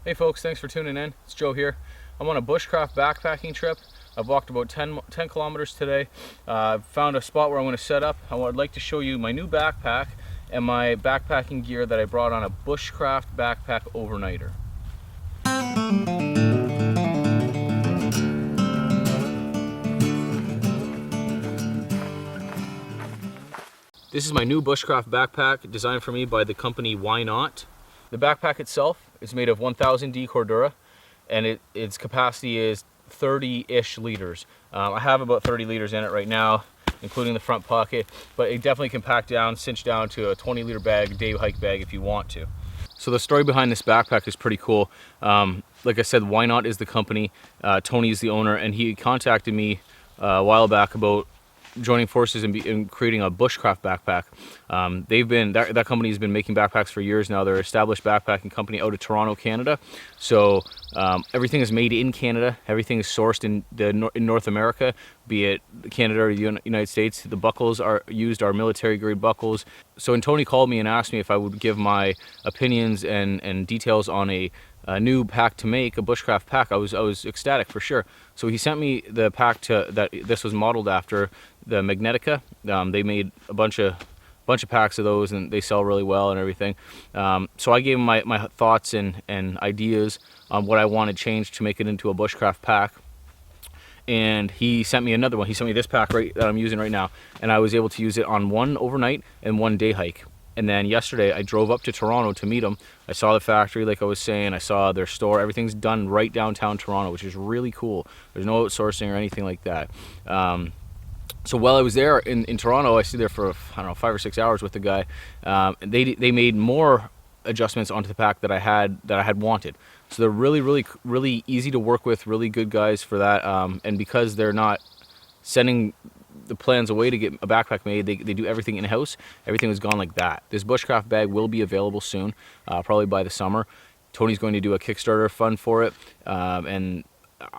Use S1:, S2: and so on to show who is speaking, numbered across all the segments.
S1: Hey folks, thanks for tuning in. It's Joe here. I'm on a bushcraft backpacking trip. I've walked about 10 kilometers today. I've found a spot where I'm going to set up. I would like to show you my new backpack and my backpacking gear that I brought on a bushcraft backpack overnighter. This is my new bushcraft backpack designed for me by the company YNOT. The backpack itself is made of 1000D Cordura, and its capacity is 30-ish liters. I have about 30 liters in it right now, including the front pocket, but it definitely can pack down, cinch down to a 20-liter bag, day hike bag if you want to. So the story behind this backpack is pretty cool. Like I said, YNOT is the company, Tony is the owner, and he contacted me a while back about joining forces and creating a bushcraft backpack. That company has been making backpacks for years now. They're an established backpacking company out of Toronto, Canada. So everything is made in Canada. Everything is sourced in North America, be it Canada or the United States. The buckles are military grade buckles. So when Tony called me and asked me if I would give my opinions and details on a new pack to make, a bushcraft pack, I was ecstatic for sure. So he sent me the pack that this was modeled after, the Magnetica. They made a bunch of packs of those, and they sell really well and everything. So I gave him my thoughts and ideas on what I wanted changed to make it into a bushcraft pack. And he sent me another one. He sent me this pack that I'm using right now, and I was able to use it on one overnight and one day hike. And then yesterday I drove up to Toronto to meet him. I saw the factory, like I was saying. I saw their store. Everything's done right downtown Toronto, which is really cool. There's no outsourcing or anything like that. So while I was there in Toronto, I stayed there for, I don't know, 5 or 6 hours with the guy. They made more adjustments onto the pack that I had wanted. So they're really easy to work with, really good guys for that. And because they're not sending the plans away to get a backpack made, they do everything in-house. Everything was gone like that. This bushcraft bag will be available soon, probably by the summer. Tony's going to do a Kickstarter fund for it, and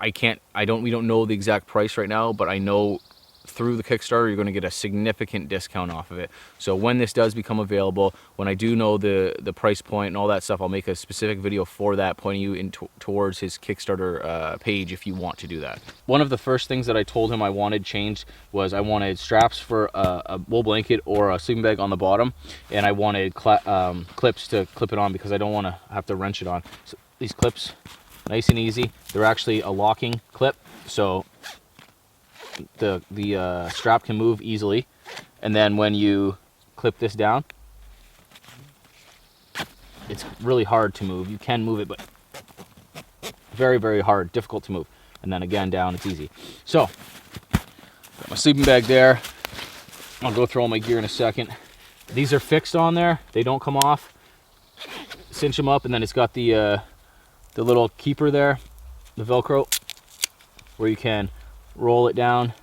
S1: we don't know the exact price right now, but I know through the Kickstarter you're going to get a significant discount off of it. So when this does become available, when I do know the price point and all that stuff, I'll make a specific video for that, pointing you towards his Kickstarter page if you want to do that. One of the first things that I told him I wanted changed was I wanted straps for a wool blanket or a sleeping bag on the bottom, and I wanted clips to clip it on because I don't want to have to wrench it on. So these clips, nice and easy. They're actually a locking clip, so the strap can move easily, and then when you clip this down, it's really hard to move. You can move it, but very hard, difficult to move. And then again down, it's easy. So got my sleeping bag there. I'll go through all my gear in a second. These are fixed on there, they don't come off. Cinch them up, and then it's got the little keeper there, the Velcro, where you can roll it down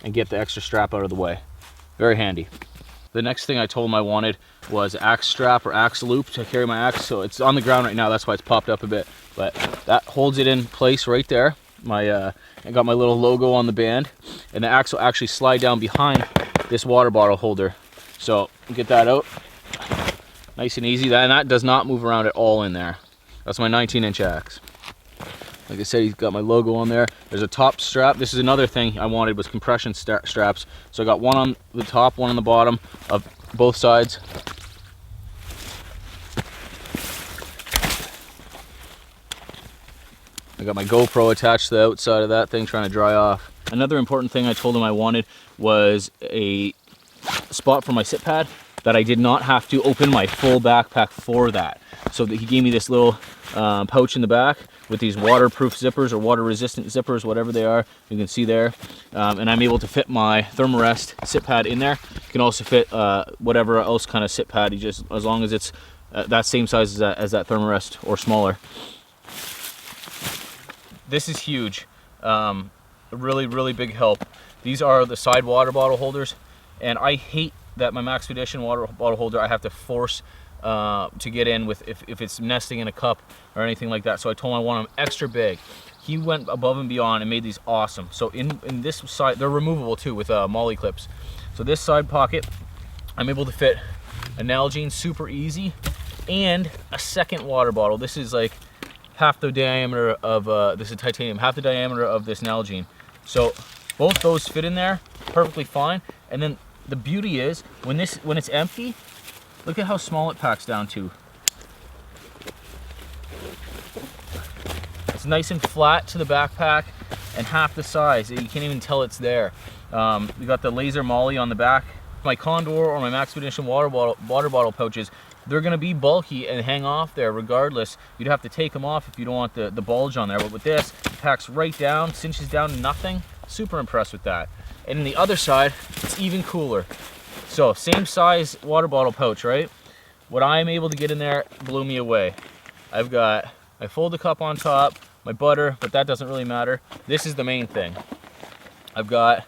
S1: and get the extra strap out of the way. Very handy. The next thing I told him I wanted was axe strap or axe loop to carry my axe. So it's on the ground right now, that's why it's popped up a bit, but that holds it in place right there. I got my little logo on the band, and the axe will actually slide down behind this water bottle holder. So get that out, nice and easy. That does not move around at all in there. That's my 19-inch axe. Like I said, he's got my logo on there. There's a top strap. This is another thing I wanted, was compression straps. So I got one on the top, one on the bottom of both sides. I got my GoPro attached to the outside of that thing, trying to dry off. Another important thing I told him I wanted was a spot for my sit pad that I did not have to open my full backpack for that. So he gave me this little pouch in the back with these waterproof zippers or water resistant zippers, whatever they are, you can see there. And I'm able to fit my Thermarest sit pad in there. You can also fit whatever else kind of sit pad, just as long as it's that same size as that Thermarest or smaller. This is huge, a really big help. These are the side water bottle holders, and I hate that my Maxpedition water bottle holder I have to force to get in with if it's nesting in a cup or anything like that. So I told him I want them extra big. He went above and beyond and made these awesome. So in this side, they're removable too with molly clips. So this side pocket, I'm able to fit a Nalgene super easy and a second water bottle. This is like half the diameter of, this is titanium, half the diameter of this Nalgene. So both those fit in there perfectly fine. And then the beauty is, when it's empty, look at how small it packs down to. It's nice and flat to the backpack and half the size. You can't even tell it's there. We got the laser molly on the back. My Condor or my Maxpedition water bottle pouches, they're gonna be bulky and hang off there regardless. You'd have to take them off if you don't want the bulge on there. But with this, it packs right down, cinches down to nothing. Super impressed with that. And on the other side, it's even cooler. So same size water bottle pouch, right? What I'm able to get in there blew me away. I've got my fold the cup on top, my butter, but that doesn't really matter. This is the main thing. I've got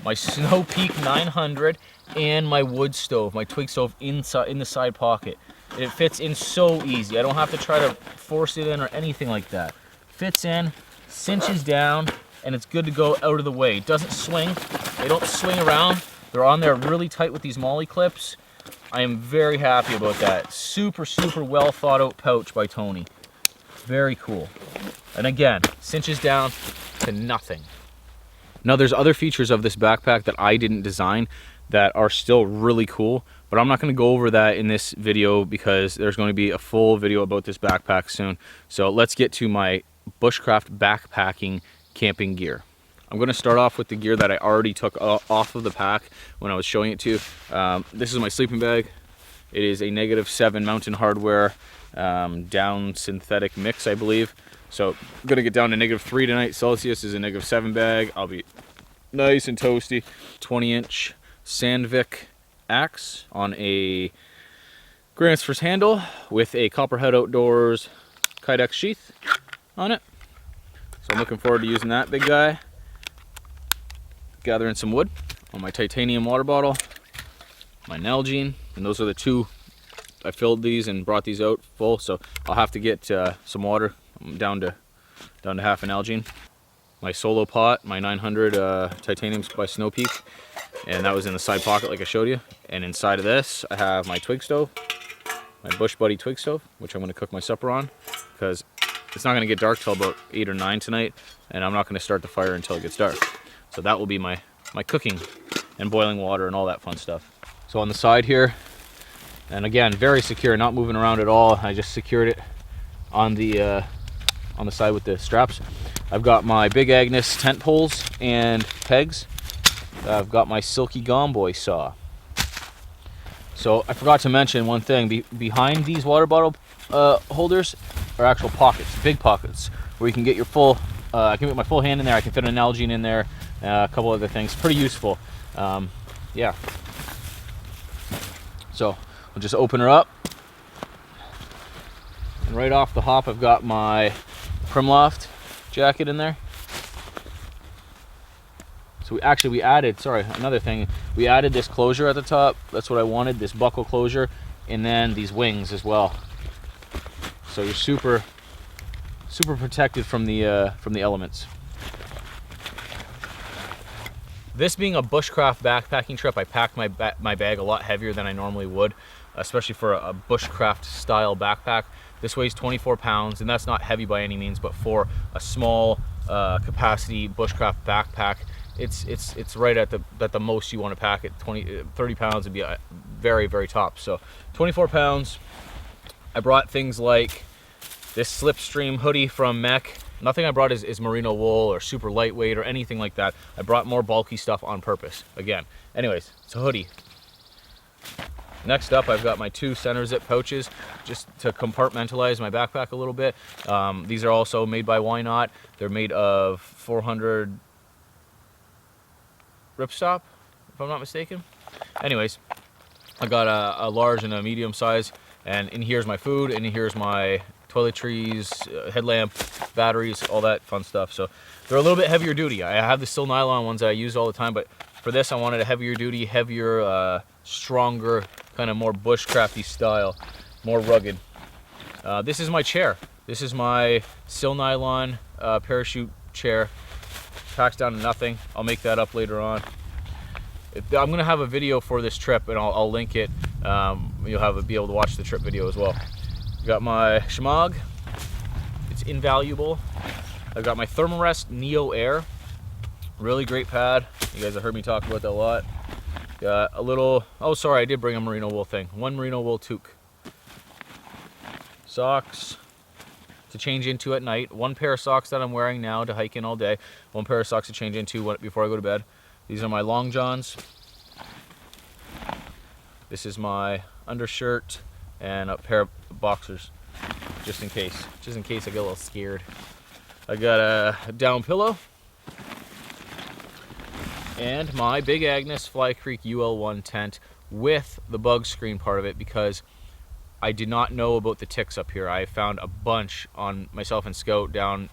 S1: my Snow Peak 900 and my wood stove, my twig stove inside in the side pocket. It fits in so easy. I don't have to try to force it in or anything like that. Fits in, cinches down, and it's good to go out of the way. It doesn't swing. They don't swing around. They're on there really tight with these molly clips. I am very happy about that. Super, super well thought out pouch by Tony. Very cool. And again, cinches down to nothing. Now there's other features of this backpack that I didn't design that are still really cool, but I'm not going to go over that in this video because there's going to be a full video about this backpack soon. So let's get to my Bushcraft backpacking camping gear. I'm going to start off with the gear that I already took off of the pack when I was showing it to you. This is my sleeping bag. It is a -7 Mountain Hardwear down synthetic mix, I believe. So I'm going to get down to -3 tonight. Celsius is a -7 bag. I'll be nice and toasty. 20-inch Sandvik axe on a Grantsfors handle with a Copperhead Outdoors Kydex sheath on it. So I'm looking forward to using that big guy. Gathering some wood on my titanium water bottle, my Nalgene, and those are the two. I filled these and brought these out full, so I'll have to get some water. I'm down to half an Nalgene. My solo pot, my 900 titanium by Snow Peak, and that was in the side pocket like I showed you. And inside of this, I have my twig stove, my Bush Buddy twig stove, which I'm going to cook my supper on because it's not going to get dark till about 8 or 9 tonight, and I'm not going to start the fire until it gets dark. So that will be my cooking and boiling water and all that fun stuff. So on the side here, and again, very secure, not moving around at all. I just secured it on the side with the straps. I've got my Big Agnes tent poles and pegs. I've got my Silky Gomboy saw. So I forgot to mention one thing. Behind these water bottle holders are actual pockets, big pockets, where you can get your full, I can get my full hand in there. I can fit an Nalgene in there, a couple other things. Pretty useful. Yeah. So we'll just open her up. And right off the hop, I've got my Primloft jacket in there. So we added, sorry, another thing. We added this closure at the top. That's what I wanted, this buckle closure, and then these wings as well. So you're super protected from the elements. This being a bushcraft backpacking trip, I packed my bag a lot heavier than I normally would, especially for a bushcraft style backpack. This weighs 24 pounds, and that's not heavy by any means, but for a small capacity bushcraft backpack, it's right at the most you want to pack it. 30 pounds would be a very, very top. So 24 pounds. I brought things like this Slipstream hoodie from Mech. Nothing I brought is merino wool or super lightweight or anything like that. I brought more bulky stuff on purpose. Again, anyways, it's a hoodie. Next up, I've got my 2 center zip pouches just to compartmentalize my backpack a little bit. These are also made by YNOT. They're made of 400 ripstop, if I'm not mistaken. Anyways, I got a large and a medium size, and in here's my food, and here's my toiletries, headlamp, batteries, all that fun stuff. So they're a little bit heavier duty. I have the still nylon ones that I use all the time, but for this I wanted a heavier duty, heavier, stronger, kind of more bushcrafty style, more rugged. This is my chair. This is my still nylon parachute chair. Packs down to nothing. I'll make that up later on. I'm gonna have a video for this trip, and I'll link it. You'll be able to watch the trip video as well. Got my shemagh. It's invaluable. I've got my Thermarest Neo Air. Really great pad. You guys have heard me talk about that a lot. Got a little, oh sorry, I did bring a merino wool thing. One merino wool toque. Socks to change into at night. One pair of socks that I'm wearing now to hike in all day. One pair of socks to change into before I go to bed. These are my long johns. This is my undershirt and a pair of boxers, just in case I get a little scared. I got a down pillow and my Big Agnes Fly Creek UL1 tent with the bug screen part of it, because I did not know about the ticks up here. I found a bunch on myself and Scout down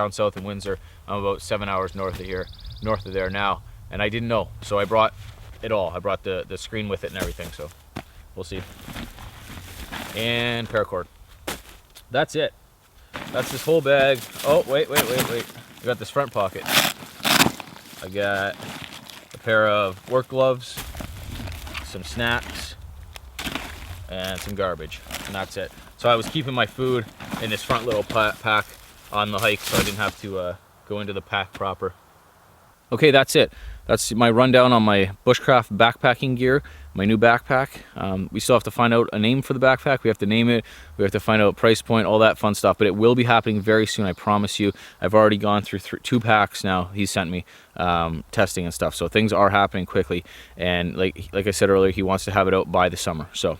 S1: south in Windsor. I'm about 7 hours north of there now, and I didn't know, so I brought it all. I brought the screen with it and everything, so we'll see. And paracord. That's it. That's this whole bag. Oh, wait. I got this front pocket. I got a pair of work gloves, some snacks, and some garbage, and that's it. So I was keeping my food in this front little pack on the hike, so I didn't have to go into the pack proper. Okay, that's it. That's my rundown on my Bushcraft backpacking gear, my new backpack. We still have to find out a name for the backpack. We have to name it. We have to find out price point, all that fun stuff. But it will be happening very soon, I promise you. I've already gone through 2 packs now. He sent me testing and stuff. So things are happening quickly. And like I said earlier, he wants to have it out by the summer. So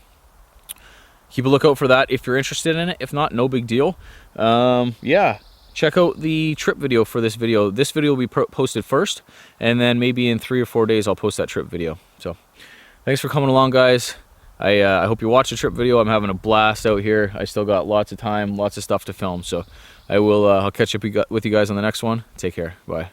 S1: keep a lookout for that if you're interested in it. If not, no big deal. Yeah. Check out the trip video for this video. This video will be posted first, and then maybe in 3 or 4 days I'll post that trip video. So thanks for coming along, guys. I hope you watch the trip video. I'm having a blast out here. I still got lots of time, lots of stuff to film. So I'll catch up with you guys on the next one. Take care. Bye.